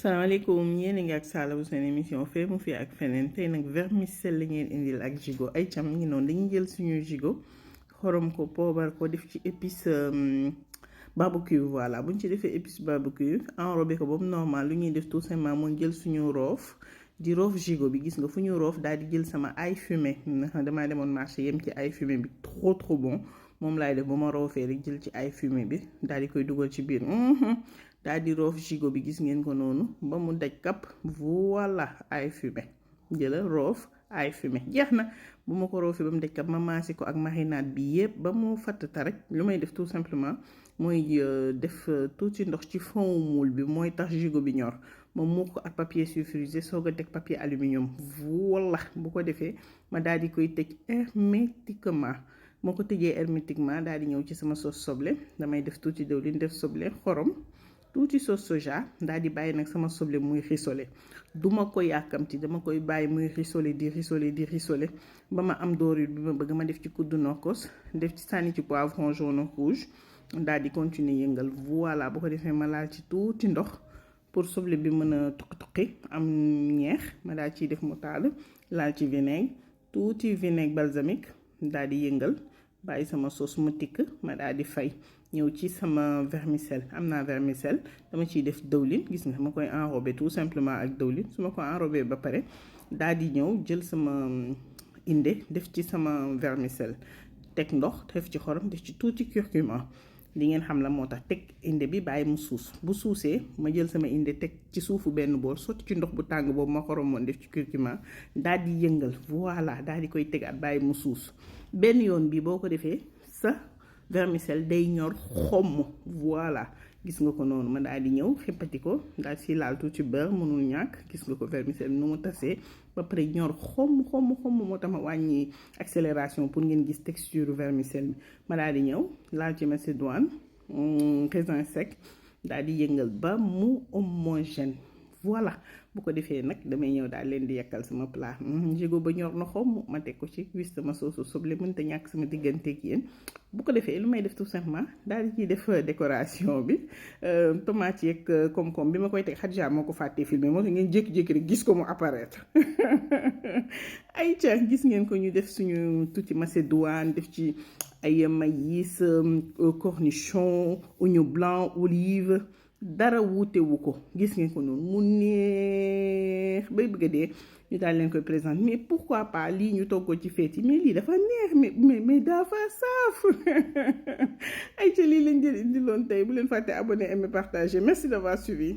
salaamaaleykum yéen a ngi ak Sala bu seen émission fee mu fi ak feneen tey nag vermicelle la ngeen indil ak gigot ay cam ngi noonu dañuy jël suñu gigot xorom ko poobar ko def ci épice barbecue voilà buñ ci defee épice barbecue enrobé ko ba mu normal lu ñuy def tout simplement mooy jël suñu roof di roof gigot bi gis nga fu ñu roof daal di jël sama ail fumé ndax damaa demoon marché yem ci ail fumé bi trop bon moom laay def ba ma roofee rek jël ci ail fumé bi daal di koy dugal ci biir daal di roof gigot bi gis ngeen ko noonu ba mu daj kap voilà ail fumé jëla roof ail fumé jeex na bu ma ko roofee ba mu daj kap ma maase ko ak marinade bi yépp ba mu fattata rek lu may def tout simplement mooy def tuuti ndox ci fond moule bi mooy tax gigot bi ñor ma muur ko ak papier sulfurisé soog a teg papier aluminium voilà bu ko defee ma daal di koy tëj hermétiquement moo ko tëjee hermétiquement daal di ñëw ci sama sauce soble damay def tuuti diwlin def soble xorom tuuti sauce soja daal di bàyyi nag sama soble muy rissolé duma ko yàkkamti dama koy bàyyi muy rissolé di rissolé ba ma am doorit bi ma bëgg ma def ci kuddu nokkos def ci sànni ci poivron jaune rouge daal di continuer yëngal voilà bu ko defee ma laal ci tuuti ndox pour soble bi mën a tuqi am ñeex ma daal ciy def moutarde laal ci vinaigre tuuti vinaigre balsamique daal di yëngal bàyyi sama sauce mu tikk ma daal di fay ñëw ci sama vermicelle am naa vermicelle dama ciy def dëwlin gis nga ma koy enrobé tout simplement ak dëwlin su ma ko enrobé ba pare daal di ñëw jël sama inde def ci sama vermicelle teg ndox def ci xorom def ci tuuti curcuma li ngeen xam la moo tax teg inde bi bàyyi mu suus bu suusee ma jël sama inde teg ci suufu benn bool sotti ci ndox bu tàng boobu ma xoromoon def ci curcuma daal di yëngal voilà daal di koy tegaat bàyyi mu suus benn yoon bi boo ko defee sa vermicelle day ñor xomm voilà gis nga ko noonu ma daal di ñëw xeppati ko daal si laal tuuti beurre mënul ñàkk gis nga ko vermicelle nu mu tasee ba pare ñor xomm moo tax ma wàññi accélération pour ngeen gis texture vermicelle bi ma daal di ñëw laal ci macédoine raisin sec daal di yëngal ba mu homogène voilà bu ko defee nag damay ñëw daal leen di yekkal sama plat gigot ba ñor na xomm ma teg ko ci wis sama sauce soble mënta ñàkk sama digganteeg yéen bu ko defee lu may def tout simplement daal di ciy def décoration bi tomate yeeg koom-koom bi ma koy teg Xadija moo ko fàttee filmé moo tax ngeen jékki-jékki rek gis ko mu apparaître ay ca gis ngeen ko ñu def suñu tuuti macédoine def ci ay maïs cornichon oignon blanc olive dara wuutewu ko gis ngeen ko noonu mu neex bay bëgg a dee ñu daal leen koy présenter mais pourquoi pas lii ñu toggoo ci fête yi mais lii dafa neex mais dafa saaf ay ca lii lañ jël indiloon tey bu leen fàtte abonné aimer partager merci d'avoir suivi